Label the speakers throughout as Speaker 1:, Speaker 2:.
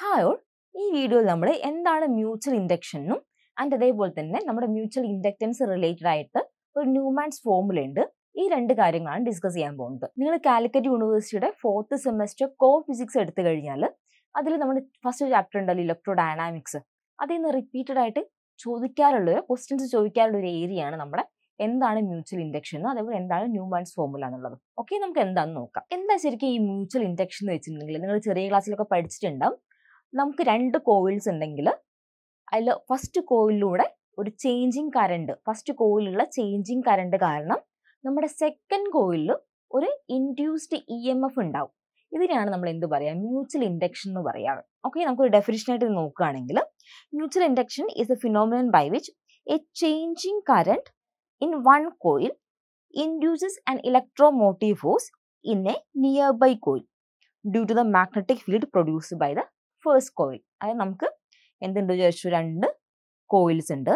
Speaker 1: Hi all, ഈ വീഡിയോയിൽ നമ്മൾ എന്താണ് മ്യൂച്വൽ ഇൻഡക്ഷനും ആൻഡ് അതേപോലെ തന്നെ നമ്മുടെ മ്യൂച്വൽ ഇൻഡക്റ്റൻസ് റിലേറ്റഡ് ആയിട്ട് ഒരു ന്യൂമാൻസ് ഫോർമുല ഉണ്ട്. ഈ രണ്ട് കാര്യങ്ങളാണ് ഡിസ്കസ് ചെയ്യാൻ പോകുന്നത്. നിങ്ങൾ കാലിക്കറ്റ് യൂണിവേഴ്സിറ്റിയുടെ 4th സെമസ്റ്റർ കോ ഫിസിക്സ് എടുത്തു കഴിഞ്ഞാൽ അതിൽ നമ്മൾ ഫസ്റ്റ് ചാപ്റ്റർ ഉണ്ടല്ലോ ഇലക്ട്രോ ഡൈനാമിക്സ്, അതിൽ നിന്ന് റിപ്പീറ്റഡ് ആയിട്ട് ക്വസ്റ്റ്യൻസ് ചോദിക്കാനുള്ള ഒരു ഏരിയയാണ് നമ്മുടെ എന്താണ് മ്യൂച്വൽ ഇൻഡക്ഷൻ അതേപോലെ എന്താണ് ന്യൂമാൻസ് ഫോർമുല എന്നുള്ളത്. ഓക്കെ, നമുക്ക് എന്താണെന്ന് നോക്കാം. എന്താ ശരിക്കും ഈ മ്യൂച്വൽ ഇൻഡക്ഷൻ എന്ന് വെച്ചിട്ടുണ്ടെങ്കിൽ നിങ്ങൾ ചെറിയ ക്ലാസ്സിലൊക്കെ പഠിച്ചിട്ടുണ്ടാവും. നമുക്ക് രണ്ട് കോയിൽസ് ഉണ്ടെങ്കിൽ അതിൽ ഫസ്റ്റ് കോയിലിലൂടെ ഒരു ചേഞ്ചിങ് കറണ്ട്, ഫസ്റ്റ് കോയിലുള്ള ചേഞ്ചിങ് കറണ്ട് കാരണം നമ്മുടെ സെക്കൻഡ് കോയിലിൽ ഒരു ഇൻഡ്യൂസ്ഡ് EMF ഉണ്ടാവും. ഇതിനെയാണ് നമ്മൾ എന്ത് പറയാ, മ്യൂച്വൽ ഇൻഡക്ഷൻ എന്ന് പറയാറ്. ഓക്കെ, നമുക്കൊരു ഡെഫിനിഷൻ ആയിട്ട് നോക്കുകയാണെങ്കിൽ mutual induction is a phenomenon by which a changing current in one coil induces an electromotive force in a nearby coil due to the magnetic field produced by the first coil. അതായത് നമുക്ക് എന്തുണ്ട് വിചാരിച്ചു, രണ്ട് coils ഉണ്ട്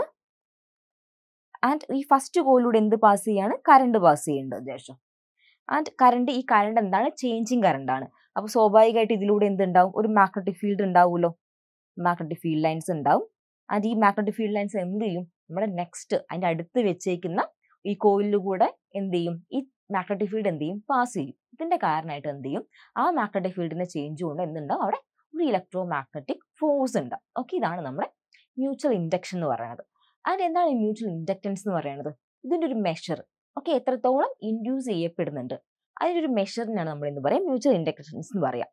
Speaker 1: and ഈ first കോയിലൂടെ എന്ത് pass ചെയ്യാണ്, current pass ചെയ്യുന്നുണ്ട് വിചാരിച്ചു. ആൻഡ് ഈ കറണ്ട് എന്താണ്, ചേഞ്ചിങ് കറണ്ട് ആണ്. അപ്പോൾ സ്വാഭാവികമായിട്ട് ഇതിലൂടെ എന്തുണ്ടാവും, ഒരു മാഗ്നറ്റിക് ഫീൽഡ് ഉണ്ടാവുമല്ലോ, മാഗ്നറ്റിക് ഫീൽഡ് ലൈൻസ് ഉണ്ടാവും. ആൻഡ് ഈ മാഗ്നറ്റിക് ഫീൽഡ് ലൈൻസ് എന്ത് ചെയ്യും, നമ്മുടെ നെക്സ്റ്റ് അതിൻ്റെ അടുത്ത് വെച്ചേക്കുന്ന ഈ കോയിലിൽ കൂടെ എന്ത് ചെയ്യും, ഈ മാഗ്നറ്റിക് ഫീൽഡ് എന്ത് ചെയ്യും, പാസ് ചെയ്യും. ഇതിന്റെ കാരണമായിട്ട് എന്ത് ചെയ്യും, ആ മാഗ്നറ്റിക് ഫീൽഡിന്റെ ചേഞ്ച് കൊണ്ട് എന്തുണ്ടാവും, അവിടെ ഒരു ഇലക്ട്രോ മാഗ്നറ്റിക് ഫോഴ്സ് ഉണ്ടാവും. ഓക്കെ, ഇതാണ് നമ്മുടെ മ്യൂച്വൽ ഇൻഡക്ഷൻ എന്ന് പറയുന്നത്. ആൻഡ് എന്താണ് ഈ മ്യൂച്വൽ ഇൻഡക്റ്റൻസ് എന്ന് പറയുന്നത്, ഇതിൻ്റെ ഒരു മെഷർ. ഓക്കെ, എത്രത്തോളം ഇൻഡ്യൂസ് ചെയ്യപ്പെടുന്നുണ്ട് അതിൻ്റെ ഒരു മെഷറിനാണ് നമ്മൾ എന്ത് പറയാം, മ്യൂച്വൽ ഇൻഡക്റ്റൻസ് എന്ന് പറയാം.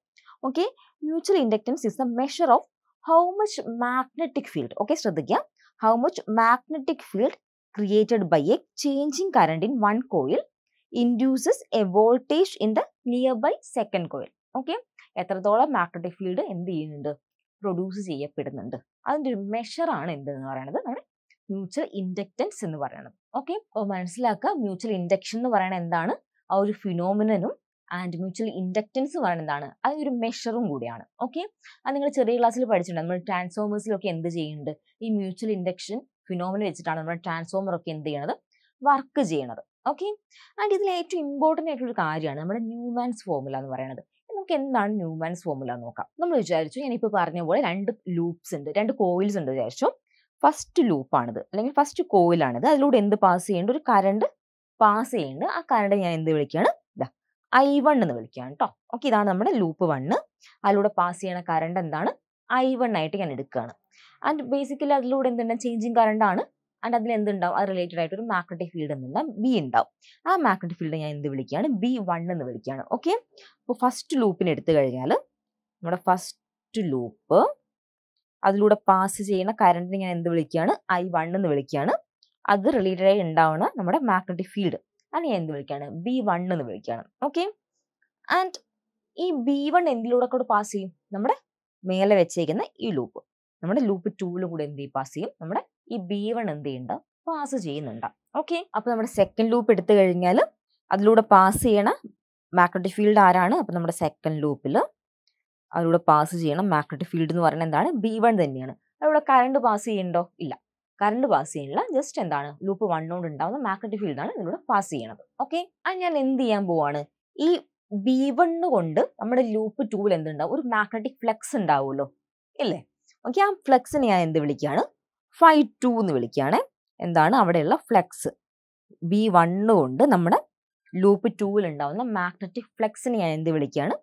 Speaker 1: Okay, mutual inductance is the measure of how much magnetic field, okay ശ്രദ്ധിക്കുക, how much magnetic field created by a changing current in one coil induces a voltage in the nearby second coil. Okay, എത്രത്തോളം magnetic field എന്ത് ചെയ്യുന്നുണ്ട്, produce ചെയ്യപ്പെടുന്നുണ്ട്, അതിൻ്റെ ഒരു മെഷറാണ് എന്തെന്ന് പറയുന്നത് നമ്മുടെ മ്യൂച്വൽ ഇൻഡക്റ്റൻസ് എന്ന് പറയുന്നത്. ഓക്കെ, അപ്പോൾ മനസ്സിലാക്കുക, മ്യൂച്വൽ ഇൻഡക്ഷൻ എന്ന് പറയുന്നത് എന്താണ്, ആ ഒരു ഫിനോമിനനും ആൻഡ് മ്യൂച്വൽ ഇൻഡക്റ്റൻസ് പറയുന്നത് എന്താണ്, അതൊരു മെഷറും കൂടിയാണ്. ഓക്കെ, അത് നിങ്ങൾ ചെറിയ ക്ലാസ്സിൽ പഠിച്ചിട്ടുണ്ട്. നമ്മൾ ട്രാൻസ്ഫോമേഴ്സിലൊക്കെ എന്ത് ചെയ്യുന്നുണ്ട്, ഈ മ്യൂച്വൽ ഇൻഡക്ഷൻ ഫിനോമിന വെച്ചിട്ടാണ് നമ്മുടെ ട്രാൻസ്ഫോമർ ഒക്കെ എന്ത് ചെയ്യണത്, വർക്ക് ചെയ്യണത്. ഓക്കെ, ആൻഡ് ഇതിൽ ഏറ്റവും ഇമ്പോർട്ടൻ്റ് ആയിട്ടുള്ള കാര്യമാണ് നമ്മുടെ ന്യൂമാൻസ് ഫോർമുല എന്ന് പറയുന്നത്. നമുക്ക് എന്താണ് ന്യൂമാൻസ് ഫോർമുല എന്ന് നോക്കാം. നമ്മൾ വിചാരിച്ചു, ഞാനിപ്പോൾ പറഞ്ഞ പോലെ രണ്ട് ലൂപ്സ് ഉണ്ട്, രണ്ട് കോയിൽസ് ഉണ്ട് വിചാരിച്ചു. ഫസ്റ്റ് ലൂപ്പാണിത് അല്ലെങ്കിൽ ഫസ്റ്റ് കോയിലാണിത്, അതിലൂടെ എന്ത് പാസ് ചെയ്യുന്നുണ്ട്, ഒരു കറണ്ട് പാസ് ചെയ്യുന്നുണ്ട്. ആ കറണ്ട് ഞാൻ എന്ത് വിളിക്കുകയാണ്, I1 എന്ന് വിളിക്കുകയാണ് കേട്ടോ. ഓക്കെ, ഇതാണ് നമ്മുടെ ലൂപ്പ് 1. അതിലൂടെ പാസ് ചെയ്യണ കറണ്ട് എന്താണ്, I1 ആയിട്ട് ഞാൻ എടുക്കുകയാണ്. ആൻഡ് ബേസിക്കലി അതിലൂടെ എന്തുണ്ട്, ചേഞ്ചിങ് കറണ്ട് ആണ്. ആൻഡ് അതിൽ എന്തുണ്ടാവും, അത് റിലേറ്റഡ് ആയിട്ട് ഒരു മാഗ്നറ്റിക് ഫീൽഡ് എന്തുണ്ടാവും, B ഉണ്ടാവും. ആ മാഗ്നറ്റിക് ഫീൽഡ് ഞാൻ എന്ത് വിളിക്കുകയാണ്, B1 എന്ന് വിളിക്കുകയാണ്. ഓക്കെ, അപ്പോൾ ഫസ്റ്റ് ലൂപ്പിന് എടുത്തു കഴിഞ്ഞാൽ നമ്മുടെ ഫസ്റ്റ് ലൂപ്പ് അതിലൂടെ പാസ് ചെയ്യുന്ന കറണ്ടിനെ ഞാൻ എന്ത് വിളിക്കുകയാണ്, I1 എന്ന് വിളിക്കുകയാണ്. അത് റിലേറ്റഡ് ആയി ഉണ്ടാവുന്ന നമ്മുടെ മാഗ്നറ്റിക് ഫീൽഡ് അത് ഞാൻ എന്ത് വിളിക്കുകയാണ്, B1 എന്ന് വിളിക്കുകയാണ്. ഓക്കെ, ആൻഡ് ഈ B1 എന്തിലൂടെ കൂടെ പാസ് ചെയ്യും, നമ്മുടെ മേലെ വെച്ചേക്കുന്ന ഈ ലൂപ്പ്, നമ്മുടെ ലൂപ്പ് 2 കൂടെ എന്ത് പാസ് ചെയ്യും, നമ്മുടെ ഈ B1 എന്ത് ചെയ്യുന്നുണ്ട്, പാസ് ചെയ്യുന്നുണ്ട്. ഓക്കെ, അപ്പോൾ നമ്മുടെ സെക്കൻഡ് ലൂപ്പ് എടുത്തു കഴിഞ്ഞാൽ അതിലൂടെ പാസ് ചെയ്യണ മാഗ്നറ്റിക് ഫീൽഡ് ആരാണ്, അപ്പോൾ നമ്മുടെ സെക്കൻഡ് ലൂപ്പിൽ അതിലൂടെ പാസ് ചെയ്യണം മാഗ്നറ്റിക് ഫീൽഡ് എന്ന് പറയുന്നത് എന്താണ്, B1 തന്നെയാണ്. അതിലൂടെ കറണ്ട് പാസ് ചെയ്യുന്നുണ്ടോ, ഇല്ല, കറണ്ട് പാസ് ചെയ്യുന്നില്ല. ജസ്റ്റ് എന്താണ്, ലൂപ്പ് 1 കൊണ്ട് ഉണ്ടാവുന്ന മാഗ്നറ്റിക് ഫീൽഡാണ് ഇതിലൂടെ പാസ് ചെയ്യണത്. ഓക്കെ, അത് ഞാൻ എന്ത് ചെയ്യാൻ പോവാണ്, ഈ B1 കൊണ്ട് നമ്മുടെ ലൂപ്പ് 2 എന്തുണ്ടാവും, ഒരു മാഗ്നറ്റിക് ഫ്ലക്സ് ഉണ്ടാവുമല്ലോ ഇല്ലേ. ഓക്കെ, ആ ഫ്ലക്സിനെ ഞാൻ എന്ത് വിളിക്കുകയാണ്, Φ2 എന്ന് വിളിക്കുകയാണ്. എന്താണ് അവിടെയുള്ള ഫ്ലക്സ്, B1 കൊണ്ട് നമ്മുടെ ലൂപ്പ് 2 ഉണ്ടാവുന്ന മാഗ്നറ്റിക് ഫ്ലക്സിനെ ഞാൻ എന്ത് വിളിക്കുകയാണ്,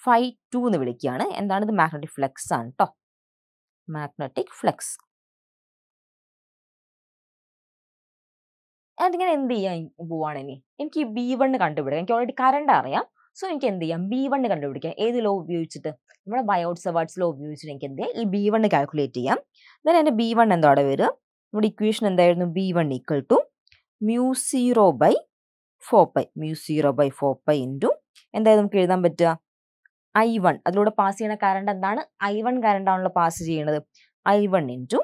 Speaker 1: Φ2 എന്ന് വിളിക്കുകയാണ്. എന്താണ് ഇത്, മാഗ്നറ്റിക് ഫ്ലക്സ് ആണ് കേട്ടോ, മാഗ്നറ്റിക് ഫ്ലക്സ്. അതിങ്ങനെ എന്ത് ചെയ്യാൻ പോവാണ്, ഇനി എനിക്ക് B1 കണ്ടുപിടിക്കാം. എനിക്ക് ഓൾറെഡി കറണ്ട് അറിയാം. സോ എനിക്ക് എന്ത് ചെയ്യാം, B1 കണ്ടുപിടിക്കാം. ഏത് ലോ ഉപയോഗിച്ചിട്ട്, നമ്മുടെ ബയോട്ട്-സവാർട്ട്സ് ലോ ഉപയോഗിച്ചിട്ട് എനിക്ക് എന്ത് ചെയ്യാം, ഈ B1 കാൽക്കുലേറ്റ് ചെയ്യാം. ദെൻ എൻ്റെ B1 എന്താ അവിടെ വരിക, നമ്മുടെ ഇക്വേഷൻ എന്തായിരുന്നു, B1 = μ0/4π, μ0/4π ഇൻറ്റു എന്തായാലും നമുക്ക് എഴുതാൻ പറ്റുക, I1 അതിലൂടെ പാസ് ചെയ്യുന്ന കറണ്ട് എന്താണ്, I1 കറണ്ടാണല്ലോ പാസ് ചെയ്യുന്നത്, I1 into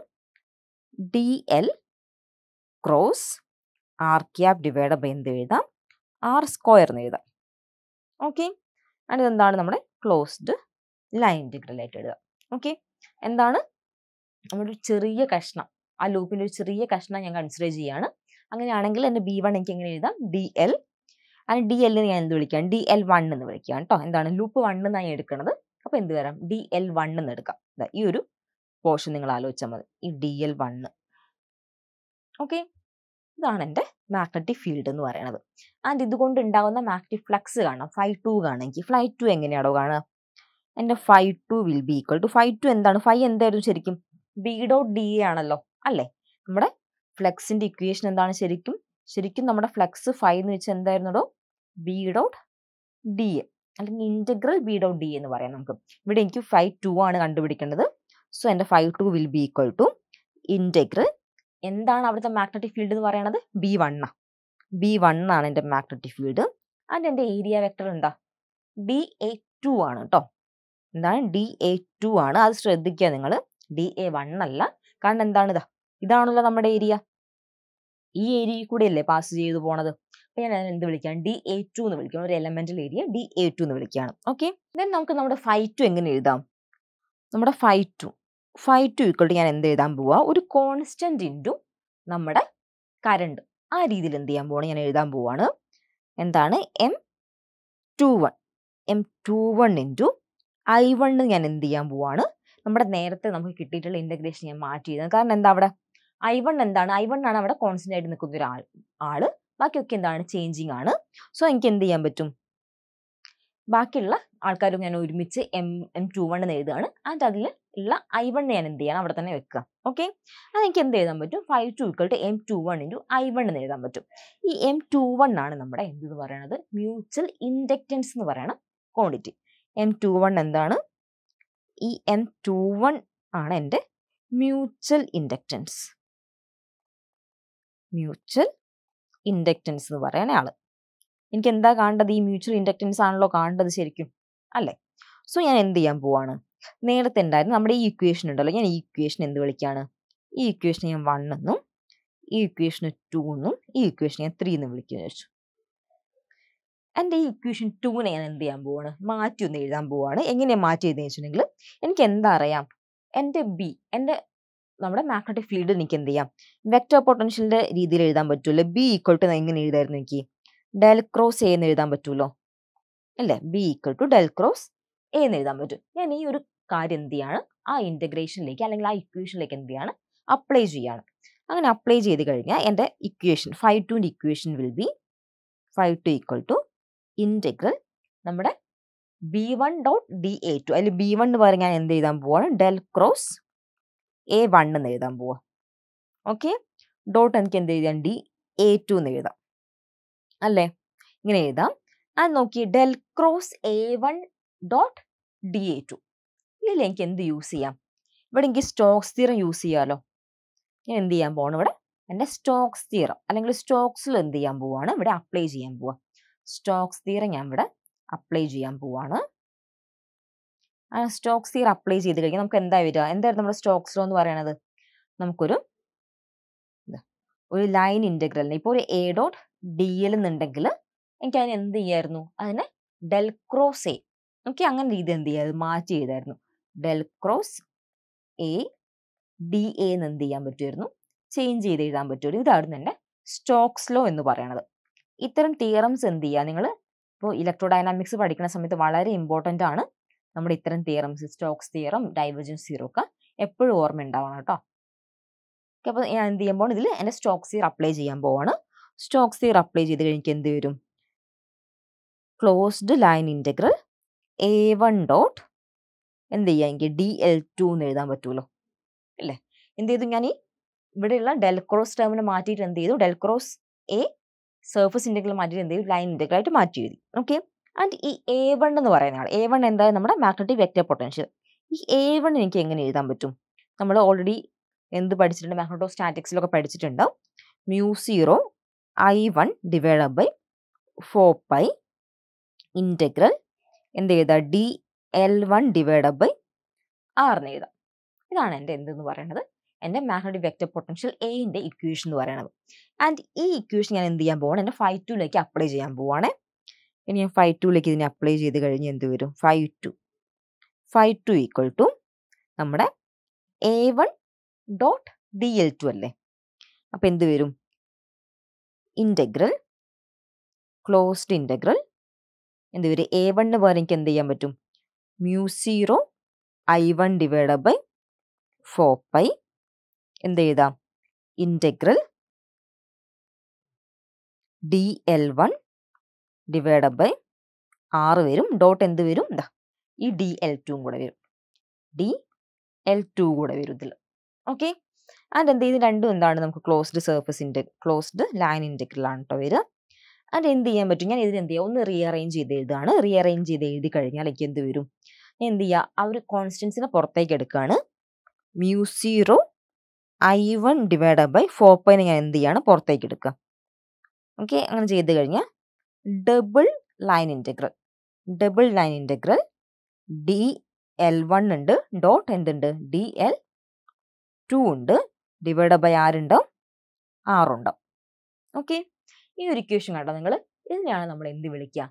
Speaker 1: DL cross R³ divide by എന്ത് എഴുതാം, R² എന്ന് എഴുതാം. ഓക്കെ, ആൻഡ് ഇതെന്താണ് നമ്മുടെ ക്ലോസ്ഡ് ലൈൻ ഇൻറ്റഗ്രൽ ആയിട്ട് എഴുതാം. ഓക്കെ, എന്താണ് നമ്മുടെ ഒരു ചെറിയ കഷ്ണം, ആ ലൂപ്പിൻ്റെ ഒരു ചെറിയ കഷ്ണം ഞാൻ കൺസിഡർ ചെയ്യുകയാണ്. അങ്ങനെയാണെങ്കിൽ എൻ്റെ B1 എനിക്ക് എങ്ങനെ എഴുതാം, DL, ആൻഡ് DL ഞാൻ എന്ത് വിളിക്കാം, DL1 എന്ന് വിളിക്കാം കേട്ടോ. എന്താണ്, ലൂപ്പ് 1 എന്നാണ് എടുക്കുന്നത്. അപ്പോൾ എന്ത് വരാം, DL1 എന്ന് എടുക്കാം. ഈ ഒരു പോർഷൻ നിങ്ങൾ ആലോചിച്ചാൽ മതി, ഈ DL1. ഓക്കെ, ഇതാണ് എൻ്റെ മാഗ്നറ്റിക് ഫീൽഡ് എന്ന് പറയുന്നത്. ആൻഡ് ഇതുകൊണ്ട് ഉണ്ടാകുന്ന മാഗ്നറ്റിക് ഫ്ലക്സ് കാണാം, φ2 കാണാമെങ്കിൽ. φ2 എങ്ങനെയാണോ കാണുക, എൻ്റെ φ2 വിൽ ബി ഈക്വൽ ടു, φ2 എന്താണ്, φ എന്തായിരുന്നു ശരിക്കും, B.DA ആണല്ലോ അല്ലേ. നമ്മുടെ ഫ്ലക്സിൻ്റെ ഇക്വേഷൻ എന്താണ് ശരിക്കും നമ്മുടെ ഫ്ലക്സ് φ എന്ന് വെച്ചാൽ എന്തായിരുന്നോ, B.DA അല്ലെങ്കിൽ ഇൻറ്റഗ്രൽ B.DA എന്ന് പറയാം നമുക്ക്. ഇവിടെ എനിക്ക് φ2 ആണ് കണ്ടുപിടിക്കേണ്ടത്. സോ എൻ്റെ φ2 will be equal to integral, എന്താണ് അവിടുത്തെ മാഗ്നറ്റിക് ഫീൽഡ് എന്ന് പറയുന്നത്, B1 ആണ് എൻ്റെ മാഗ്നറ്റിക് ഫീൽഡ്. ആൻഡ് എൻ്റെ ഏരിയ വെക്ടർ എന്താ, DA2 ആണ് കേട്ടോ. എന്താണ്, DA2 ആണ്. അത് ശ്രദ്ധിക്കുക നിങ്ങൾ, DA1 അല്ല. കാരണം എന്താണ്, ഇതാണല്ലോ നമ്മുടെ ഏരിയ, ഈ ഏരിയയിൽ കൂടെ അല്ലേ പാസ് ചെയ്തു പോണത്. അപ്പോൾ ഞാൻ എന്ത് വിളിക്കാം, DA2 എന്ന് വിളിക്കാം. ഒരു എലമെന്റൽ ഏരിയ DA2 എന്ന് വിളിക്കുകയാണ്. ഓക്കെ, ദെൻ നമുക്ക് നമ്മുടെ φ2 എങ്ങനെ എഴുതാം. നമ്മുടെ φ2 ഈക്വൽ ടു ഞാൻ എന്ത് എഴുതാൻ പോവാ, ഒരു കോൺസ്റ്റന്റ് ഇൻറ്റു നമ്മുടെ കറണ്ട്. ആ രീതിയിൽ എന്ത് ചെയ്യാൻ പോവാണ്, ഞാൻ എഴുതാൻ പോവാണ്. എന്താണ്, M21 ഇൻറ്റു I1 ഞാൻ എന്ത് ചെയ്യാൻ പോവാണ്, നമ്മുടെ നേരത്തെ നമുക്ക് കിട്ടിയിട്ടുള്ള ഇൻ്റഗ്രേഷൻ ഞാൻ മാറ്റി എഴുതാം. കാരണം എന്താ, അവിടെ I1 എന്താണ്, I1 ആണ് അവിടെ കോൺസ്റ്റന്റ് ആയിട്ട് നിൽക്കുന്ന ആള്. ബാക്കിയൊക്കെ എന്താണ്, ചേഞ്ചിങ് ആണ്. സോ എനിക്ക് എന്ത് ചെയ്യാൻ പറ്റും, ബാക്കിയുള്ള ആൾക്കാരും ഞാൻ ഒരുമിച്ച് M21 എന്ന് എഴുതുകയാണ്. ആൻഡ് അതിൽ ഉള്ള I1 ഞാൻ എന്ത് ചെയ്യണം, അവിടെ തന്നെ വെക്കുക. ഓക്കെ, അതെനിക്ക് എന്ത് എഴുതാൻ പറ്റും, φ2 equal to M21 into I1 എന്ന് എഴുതാൻ പറ്റും. ഈ M21 ആണ് നമ്മുടെ എന്തെന്ന് പറയുന്നത്, മ്യൂച്വൽ ഇൻഡക്റ്റൻസ് എന്ന് പറയുന്ന ക്വാണ്ടിറ്റി. M21 എന്താണ്, ഈ M21 ആണ് എൻ്റെ മ്യൂച്വൽ ഇൻഡക്റ്റൻസ് എന്ന് പറയുന്ന ആള്. എനിക്ക് എന്താ കാണേണ്ടത്, ഈ മ്യൂച്വൽ ഇൻഡക്റ്റൻസ് ആണല്ലോ കാണേണ്ടത് ശരിക്കും അല്ലേ. സോ ഞാൻ എന്ത് ചെയ്യാൻ പോവാണ്, നേരത്തെ ഉണ്ടായിരുന്നു നമ്മുടെ ഈ ഇക്വേഷൻ ഉണ്ടല്ലോ, ഞാൻ ഈ ഇക്വേഷൻ എന്ത് വിളിക്കുകയാണ്, ഈ ഇക്വേഷൻ ഞാൻ 1 എന്നും ഈ ഇക്വേഷൻ 2 എന്നും ഈ ഇക്വേഷൻ ഞാൻ 3 എന്നും വിളിക്കുകയെന്ന് വെച്ചു. എൻ്റെ ഈ ഇക്വേഷൻ 2നെ ഞാൻ എന്ത് ചെയ്യാൻ പോവാണ്, മാറ്റി ഒന്ന് എഴുതാൻ പോവാണ്. എങ്ങനെയാണ് മാറ്റി എഴുതുന്നത് വെച്ചിട്ടുണ്ടെങ്കിൽ, എനിക്ക് എന്താ അറിയാം, എൻ്റെ നമ്മുടെ മാഗ്നറ്റിക് ഫീൽഡ് എനിക്ക് എന്ത് ചെയ്യാം, വെക്റ്റർ പൊട്ടൻഷ്യലിൻ്റെ രീതിയിൽ എഴുതാൻ പറ്റുമല്ലോ. B ഈക്വൽ ടു എങ്ങനെ എഴുതായിരുന്നു, എനിക്ക് ഡെൽ ക്രോസ് A എന്ന് എഴുതാൻ പറ്റുമല്ലോ അല്ലേ. B equal to del cross A എന്ന് എഴുതാൻ പറ്റും. ഞാൻ ഈ ഒരു കാര്യം എന്ത് ചെയ്യാണ്, ആ ഇൻ്റഗ്രേഷനിലേക്ക് അല്ലെങ്കിൽ ആ ഇക്വേഷനിലേക്ക് എന്ത് ചെയ്യാണ്, അപ്ലൈ ചെയ്യാണ്. അങ്ങനെ അപ്ലൈ ചെയ്ത് കഴിഞ്ഞാൽ എൻ്റെ ഇക്വേഷൻ φ2ൻ്റെ equation will be φ2 equal to integral നമ്മുടെ B1.DA2, അതിൽ B1 എന്ന് പറഞ്ഞാൽ ഞാൻ എന്ത് എഴുതാൻ പോവാണ്, ഡെൽ ക്രോസ് A1 എന്ന് എഴുതാൻ പോവാ. ഓക്കെ, ഡോട്ട് എനിക്ക് എന്ത് എഴുതാം, DA2 എന്ന് എഴുതാം അല്ലേ. ഇങ്ങനെ എഴുതാം. അത് നോക്കി, ഡെൽ ക്രോസ് A1.DA2 ഇതിൽ എനിക്ക് എന്ത് യൂസ് ചെയ്യാം, ഇവിടെ എനിക്ക് സ്റ്റോക്സ് തിയറം യൂസ് ചെയ്യാമല്ലോ. ഞാൻ എന്ത് ചെയ്യാൻ പോവാണ്, ഇവിടെ എൻ്റെ സ്റ്റോക്സ് തിയറം അല്ലെങ്കിൽ സ്റ്റോക്സിൽ എന്ത് ചെയ്യാൻ പോവാണ്, ഇവിടെ അപ്ലൈ ചെയ്യാൻ പോവാ. സ്റ്റോക്സ് തിയറം ഞാൻ ഇവിടെ അപ്ലൈ ചെയ്യാൻ പോവാണ്. ആ സ്റ്റോക്സ് തിയറം അപ്ലൈ ചെയ്ത് കഴിഞ്ഞാൽ നമുക്ക് എന്താ വരിക, എന്തായിരുന്നു നമ്മുടെ സ്റ്റോക്സ് ലോ എന്ന് പറയുന്നത്, നമുക്കൊരു ലൈൻ ഇൻ്റഗ്രലിന് ഇപ്പോൾ ഒരു A.dl എന്നുണ്ടെങ്കിൽ എനിക്ക് അതിന് എന്ത് ചെയ്യായിരുന്നു, അതിനെ ഡെൽ ക്രോസ് A, ഓക്കെ, അങ്ങനെ രീതി എന്ത് ചെയ്യാമായിരുന്നു, മാറ്റി ചെയ്തായിരുന്നു. ഡെൽ ക്രോസ് ADA എന്ന് എന്ത് ചെയ്യാൻ പറ്റുമായിരുന്നു, ചേഞ്ച് ചെയ്ത് എഴുതാൻ പറ്റുമായിരുന്നു. ഇതായിരുന്നു എൻ്റെ സ്റ്റോക്സ് ലോ എന്ന് പറയുന്നത്. ഇത്തരം തിയറംസ് എന്ത് ചെയ്യുക, നിങ്ങൾ ഇപ്പോൾ ഇലക്ട്രോഡൈനാമിക്സ് പഠിക്കുന്ന സമയത്ത് വളരെ ഇമ്പോർട്ടൻ്റ് ആണ് നമ്മുടെ ഇത്തരം theorems, Stokes theorem, divergence theorem ഒക്കെ എപ്പോഴും ഓർമ്മ ഉണ്ടാവണം കേട്ടോ. അപ്പോൾ ഞാൻ എന്ത് ചെയ്യുമ്പോൾ ഇതിൽ എൻ്റെ സ്റ്റോക്സ് തിയറം അപ്ലൈ ചെയ്യാൻ പോവാണ്. സ്റ്റോക്സ് തിയറം അപ്ലൈ ചെയ്ത് കഴിഞ്ഞിട്ട് എന്ത് വരും, closed line integral A1 dot എന്ത് ചെയ്യുക, എനിക്ക് DL2 എന്ന് എഴുതാൻ പറ്റുമല്ലോ അല്ലേ. എന്ത് ചെയ്തു, ഞാൻ ഈ ഇവിടെയുള്ള ഡെൽ ക്രോസ് ടേമിനെ മാറ്റിയിട്ട് എന്ത് ചെയ്തു, del cross A surface integral മാറ്റിയിട്ട് എന്ത് ചെയ്തു, ലൈൻ ഇൻ്റഗ്രൽ ആയിട്ട് മാറ്റി എഴുതി. ഓക്കെ, ആൻഡ് ഈ A1 എന്ന് പറയുന്ന ആൾ, A1 എന്തായാലും നമ്മുടെ മാഗ്നറ്റിക് വെക്റ്റർ പൊട്ടൻഷ്യൽ. ഈ A1 എനിക്ക് എങ്ങനെ എഴുതാൻ പറ്റും, നമ്മൾ ഓൾറെഡി എന്ത് പഠിച്ചിട്ടുണ്ട്, മാഗ്നറ്റോസ്റ്റാറ്റിക്സിലൊക്കെ പഠിച്ചിട്ടുണ്ട്. μ0 I1 ഡിവൈഡ് ബൈ 4π ഇൻ്റഗ്രൽ എന്ത് ചെയ്താൽ DL1 ഡിവൈഡ് ബൈ R എന്ന് എഴുതാം. ഇതാണ് എൻ്റെ എന്തെന്ന് പറയുന്നത്, എൻ്റെ മാഗ്നറ്റിക് വെക്റ്റർ പൊട്ടൻഷ്യൽ Aൻ്റെ ഇക്വേഷൻ എന്ന് പറയുന്നത്. ആൻഡ് ഈ ഇക്വേഷൻ ഞാൻ എന്ത് ചെയ്യാൻ പോവാണ്, എൻ്റെ φ2ലേക്ക് അപ്ലൈ ചെയ്യാൻ പോവാണ്. ഇനി ഞാൻ φ2ലേക്ക് ഇതിനെ അപ്ലൈ ചെയ്ത് കഴിഞ്ഞ് എന്ത് വരും, φ2 ഈക്വൽ ടു നമ്മുടെ A1.DL2 അല്ലേ. അപ്പം എന്ത് വരും, ഇൻ്റഗ്രൽ ക്ലോസ്ഡ് ഇൻ്റഗ്രൽ എന്ത് വരും, A1 പകരം എനിക്ക് എന്ത് ചെയ്യാൻ പറ്റും, mu 0 I1 divide by 4 pi എന്ത് എഴുതാം, integral DL1 divide by R വരും, ഡോട്ട് എന്ത് വരും, എന്താ ഈ DL2 കൂടെ വരും, DL2 കൂടെ വരും ഇതിൽ. ഓക്കെ, ആൻഡ് എന്ത് ചെയ്ത് രണ്ടും എന്താണ് നമുക്ക് ക്ലോസ്ഡ് ലൈൻ ഇൻറ്റഗ്രൽ ആണ് കേട്ടോ വരിക. ആൻഡ് എന്ത് ചെയ്യാൻ പറ്റും, ഞാൻ ഇതിന് എന്ത് ചെയ്യുക, ഒന്ന് റീഅറേഞ്ച് ചെയ്ത് എഴുതുകയാണ്. റീഅറേഞ്ച് ചെയ്ത് എഴുതി കഴിഞ്ഞാൽ എനിക്ക് എന്ത് വരും, ഞാൻ എന്ത് ചെയ്യുക, ആ ഒരു കോൺസ്റ്റൻസിനെ പുറത്തേക്ക് എടുക്കുകയാണ്. മ്യൂ 0 I1 ഡിവൈഡ് ബൈ 4 പൈനെ ഞാൻ എന്ത് ചെയ്യാണ്, പുറത്തേക്ക് എടുക്കുക. ഓക്കെ, അങ്ങനെ ചെയ്ത് കഴിഞ്ഞാൽ ഡബിൾ ലൈൻ ഇൻറ്റഗ്രൽ DL1 ഉണ്ട്, ഡോട്ട് എന്തുണ്ട്, DL2 ഉണ്ട്, ഡിവൈഡ് ബൈ ആരുണ്ടാവും, ആറുണ്ടാവും. ഓക്കെ, ഈ ഒരു ഇക്വേഷൻ കണ്ടോ നിങ്ങൾ, ഇതിനെയാണ് നമ്മൾ എന്ത് വിളിക്കുക,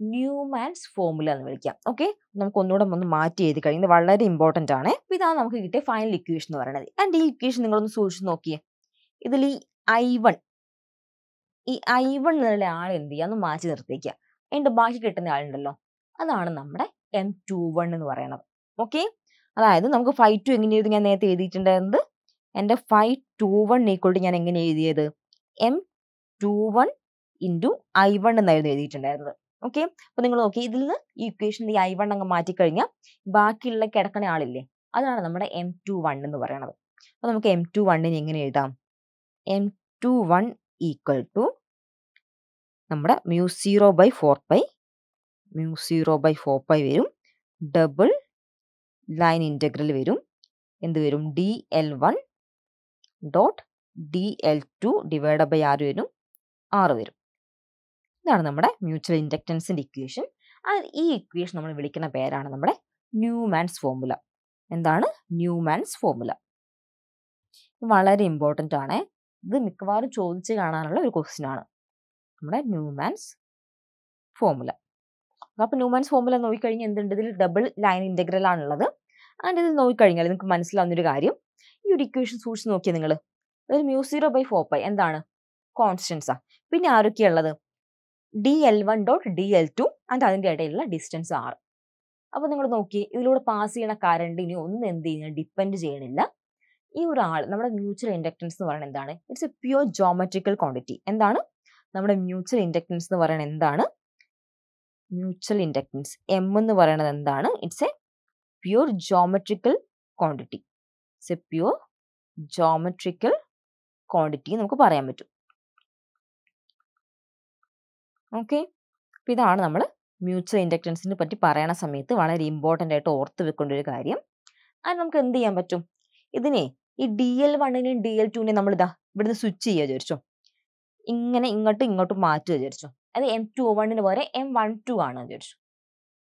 Speaker 1: ന്യൂമാൻസ് ഫോർമുല എന്ന് വിളിക്കാം. ഓക്കെ, നമുക്ക് ഒന്നുകൂടെ ഒന്ന് മാറ്റി എഴുതി കഴിയുന്നത് വളരെ ഇമ്പോർട്ടൻ്റ് ആണ്. അപ്പോൾ ഇതാണ് നമുക്ക് കിട്ടിയ ഫൈനൽ ഇക്വേഷൻ എന്ന് പറയുന്നത്. ആൻഡ് ഈ ഇക്വേഷൻ നിങ്ങളൊന്ന് സൂക്ഷിച്ച് നോക്കിയേ, ഇതിൽ ഈ I1 എന്നുള്ള ആൾ എന്ത് ചെയ്യുക, ഒന്ന് മാറ്റി നിർത്തിക്കുക. അതിൻ്റെ ബാക്കി കിട്ടുന്ന ആളുണ്ടല്ലോ, അതാണ് നമ്മുടെ M21 എന്ന് പറയുന്നത്. ഓക്കെ, അതായത് നമുക്ക് φ2 എങ്ങനെ എഴുതി, ഞാൻ നേരത്തെ എഴുതിയിട്ടുണ്ടായിരുന്നത് എൻ്റെ φ21 ഈക്വൾ ടു ഞാൻ എങ്ങനെ എഴുതിയത്, M21 ഇൻറ്റു I1 എന്നായിരുന്നു എഴുതിയിട്ടുണ്ടായിരുന്നത്. ഓക്കെ, അപ്പോൾ നിങ്ങൾ നോക്കി, ഇതിൽ നിന്ന് ഈ ഇക്വേഷനിൽ ഈ I1 അങ്ങ് മാറ്റിക്കഴിഞ്ഞാൽ ബാക്കിയുള്ള കിടക്കുന്ന ആളില്ലേ, അതാണ് നമ്മുടെ M21 എന്ന് പറയുന്നത്. അപ്പോൾ നമുക്ക് M21 എങ്ങനെ എഴുതാം, M21 ഈക്വൽ ടു നമ്മുടെ മ്യൂ 0 ബൈ 4 പൈ വരും, ഡബിൾ ലൈൻ ഇൻറ്റഗ്രൽ വരും, എന്ത് വരും, DL1 dot DL2 divide by ആറ് വരും, 6 വരും. ഇതാണ് നമ്മുടെ മ്യൂച്വൽ ഇൻഡക്റ്റൻസിൻ്റെ ഇക്വേഷൻ. ഈ ഇക്വേഷൻ നമ്മൾ വിളിക്കുന്ന പേരാണ് നമ്മുടെ ന്യൂമാൻസ് ഫോർമുല. എന്താണ് ന്യൂമാൻസ് ഫോർമുല? വളരെ ഇമ്പോർട്ടൻ്റ് ആണ്, ഇത് മിക്കവാറും ചോദിച്ച് കാണാനുള്ള ഒരു ക്വസ്റ്റ്യൻ ആണ് നമ്മുടെ ന്യൂമാൻസ് ഫോർമുല. അപ്പോൾ ന്യൂമാൻസ് ഫോർമുല നോക്കിക്കഴിഞ്ഞാൽ എന്തുണ്ട്, ഇതിൽ ഡബിൾ ലൈൻ ഇൻറ്റഗ്രൽ ആണുള്ളത്. ആൻഡ് ഇത് നോക്കിക്കഴിഞ്ഞാൽ നിങ്ങൾക്ക് മനസ്സിലാവുന്നൊരു കാര്യം, ഈ ഒരു ഇക്വേഷൻ സൂക്ഷിച്ച് നോക്കിയാൽ നിങ്ങൾ, അതായത് മ്യൂ 0 ബൈ 4 പൈ എന്താണ്, കോൺസ്റ്റൻസാണ്. പിന്നെ ആരൊക്കെയുള്ളത്, DL1 ഡോട്ട് DL2 ആൻഡ് അതിൻ്റെ ഇടയിലുള്ള ഡിസ്റ്റൻസ് R. അപ്പോൾ നിങ്ങൾ നോക്കി, ഇതിലൂടെ പാസ് ചെയ്യണ കറണ്ട് ഇനി ഒന്നും എന്ത് ചെയ്യുന്നത്, ഡിപ്പെൻഡ് ചെയ്യണില്ല. ഈ ഒരു ആൾ നമ്മുടെ മ്യൂച്വൽ ഇൻഡക്റ്റൻസ് എന്ന് പറയുന്നത് എന്താണ്, it's A pure geometrical quantity. എന്താണ് നമ്മുടെ മ്യൂച്വൽ ഇൻഡക്റ്റൻസ് എന്ന് പറയുന്നത്, എന്താണ് മ്യൂച്വൽ ഇൻഡക്റ്റൻസ്, M എന്ന് പറയുന്നത് എന്താണ്, it's A pure geometrical quantity. It's A pure geometrical quantity നമുക്ക് പറയാൻ പറ്റും. ഓക്കെ, അപ്പോൾ ഇതാണ് നമ്മൾ മ്യൂച്വൽ ഇൻഡക്റ്റൻസിനെ പറ്റി പറയണ സമയത്ത് വളരെ ഇമ്പോർട്ടൻ്റ് ആയിട്ട് ഓർത്ത് വെക്കേണ്ട ഒരു കാര്യം. അത് നമുക്ക് എന്ത് ചെയ്യാൻ പറ്റും, ഇതിനെ ഈ DL1നെയും DL2നെയും നമ്മൾ ഇവിടുന്ന് സ്വിച്ച് ചെയ്യുക വിചാരിച്ചോ, ഇങ്ങനെ ഇങ്ങോട്ടും മാറ്റുക വിചാരിച്ചോ, അത് M21 പോലെ M12 ആണ് വിചാരിച്ചു.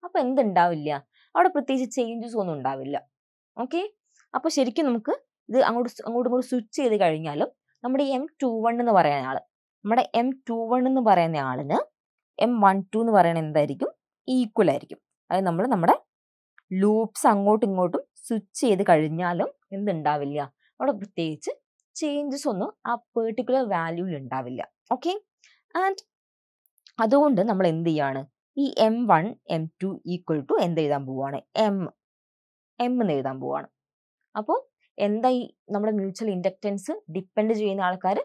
Speaker 1: അപ്പോൾ എന്തുണ്ടാവില്ല, അവിടെ പ്രത്യേകിച്ച് ചേഞ്ചസ് ഒന്നും ഉണ്ടാവില്ല. ഓക്കെ, അപ്പോൾ ശരിക്കും നമുക്ക് ഇത് അങ്ങോട്ടും സ്വിച്ച് ചെയ്ത് കഴിഞ്ഞാലും നമ്മുടെ M21 എന്ന് പറയുന്ന ആൾ, നമ്മുടെ M21 എന്ന് പറയുന്ന ആളിന് M12 എന്ന് പറയുന്നത് എന്തായിരിക്കും, ഈക്വൽ ആയിരിക്കും. അതായത് നമ്മൾ നമ്മുടെ ലൂപ്സ് അങ്ങോട്ടും ഇങ്ങോട്ടും സ്വിച്ച് ചെയ്ത് കഴിഞ്ഞാലും എന്തുണ്ടാവില്ല, അവിടെ പ്രത്യേകിച്ച് ചേഞ്ചസ് ഒന്നും ആ പെർട്ടിക്കുലർ വാല്യൂവിൽ ഉണ്ടാവില്ല. ഓക്കെ, ആൻഡ് അതുകൊണ്ട് നമ്മൾ എന്ത് ചെയ്യാണ്, ഈ M1 M2 ഈക്വൽ ടു എന്ത് എഴുതാൻ പോവുകയാണ്, M എന്ന് എഴുതാൻ പോവുകയാണ്. അപ്പോൾ എന്തായി, നമ്മുടെ മ്യൂച്വൽ ഇൻഡക്റ്റൻസ് ഡിപ്പെൻഡ് ചെയ്യുന്ന ആൾക്കാർ,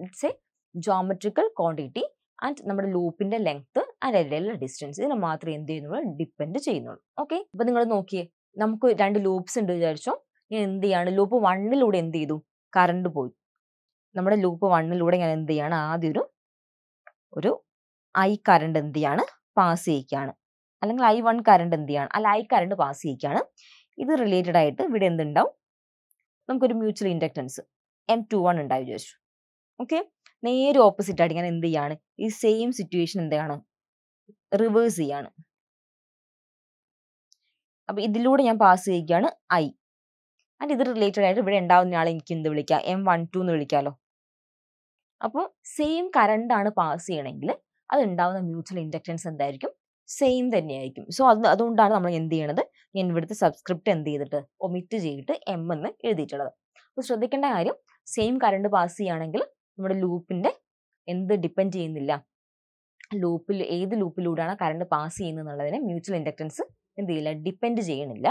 Speaker 1: it's A geometrical quantity and നമ്മുടെ ലൂപ്പിന്റെ ലെങ്ത് ആൻഡ് ഇടയിലുള്ള ഡിസ്റ്റൻസ്, ഇതിനെ മാത്രമേ എന്ത് ചെയ്യുന്നുള്ളൂ, ഡിപ്പെൻഡ് ചെയ്യുന്നുള്ളൂ. ഓക്കെ, അപ്പോൾ നിങ്ങൾ നോക്കിയേ, നമുക്ക് 2 ലൂപ്സ് ഉണ്ട് വിചാരിച്ചോ, ഞാൻ എന്ത് ചെയ്യാണ്, ലൂപ്പ് 1 എന്ത് ചെയ്തു, കറണ്ട് പോയി. നമ്മുടെ ലൂപ്പ് 1 ഞാൻ എന്ത് ചെയ്യാണ്, ആദ്യം ഒരു I കറണ്ട് എന്ത് ചെയ്യാണ്, പാസ് ചെയ്യിക്കുകയാണ്, അല്ലെങ്കിൽ I1 കറണ്ട് എന്ത് ചെയ്യാണ്, അല്ല I കറണ്ട് പാസ് ചെയ്യിക്കുകയാണ്. ഇത് റിലേറ്റഡ് ആയിട്ട് ഇവിടെ എന്തുണ്ടാവും, നമുക്കൊരു മ്യൂച്വൽ ഇൻഡക്റ്റൻസ് M21 ഉണ്ടായി വിചാരിച്ചു. ഓക്കെ, നേരെ ഓപ്പോസിറ്റ് ആയിട്ട് ഞാൻ എന്ത് ചെയ്യാണ്, ഈ സെയിം സിറ്റുവേഷൻ എന്താണ്, റിവേഴ്സ് ചെയ്യാണ്. അപ്പോൾ ഇതിലൂടെ ഞാൻ പാസ് ചെയ്യുകയാണ് I, ആൻഡ് ഇത് റിലേറ്റഡ് ആയിട്ട് ഇവിടെ ഉണ്ടാവുന്ന ആളെ എനിക്ക് എന്ത് വിളിക്കാം, M12 എന്ന് വിളിക്കാമല്ലോ. അപ്പോൾ സെയിം കറണ്ടാണ് പാസ് ചെയ്യണമെങ്കിൽ അത് ഉണ്ടാവുന്ന മ്യൂച്വൽ ഇൻഡക്റ്റൻസ് എന്തായിരിക്കും, സെയിം തന്നെയായിരിക്കും. സോ അതുകൊണ്ടാണ് നമ്മൾ എന്ത് ചെയ്യണത്, ഞാൻ ഇവിടുത്തെ സബ്സ്ക്രിപ്റ്റ് എന്ത് ചെയ്തിട്ട് ഒമിറ്റ് ചെയ്തിട്ട് M എന്ന് എഴുതിയിട്ടുള്ളത്. അപ്പോൾ ശ്രദ്ധിക്കേണ്ട കാര്യം, സെയിം കറണ്ട് പാസ് ചെയ്യുകയാണെങ്കിൽ നമ്മുടെ ലൂപ്പിന്റെ എന്ത് ഡിപ്പെൻഡ് ചെയ്യുന്നില്ല, ഏത് ലൂപ്പിലൂടെയാണ് കറണ്ട് പാസ് ചെയ്യുന്നത് എന്നുള്ളതിനെ മ്യൂച്വൽ ഇൻഡക്റ്റൻസ് എന്ത് ചെയ്യില്ല, ഡിപ്പെൻഡ് ചെയ്യണില്ല.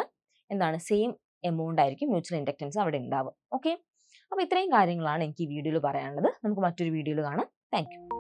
Speaker 1: എന്താണ്, സെയിം എമൗണ്ട് ആയിരിക്കും മ്യൂച്വൽ ഇൻഡക്റ്റൻസ് അവിടെ ഉണ്ടാവും. ഓക്കെ, അപ്പോൾ ഇത്രയും കാര്യങ്ങളാണ് എനിക്ക് ഈ വീഡിയോയിൽ പറയാനുള്ളത്. നമുക്ക് മറ്റൊരു വീഡിയോയിൽ കാണാം. Thank you.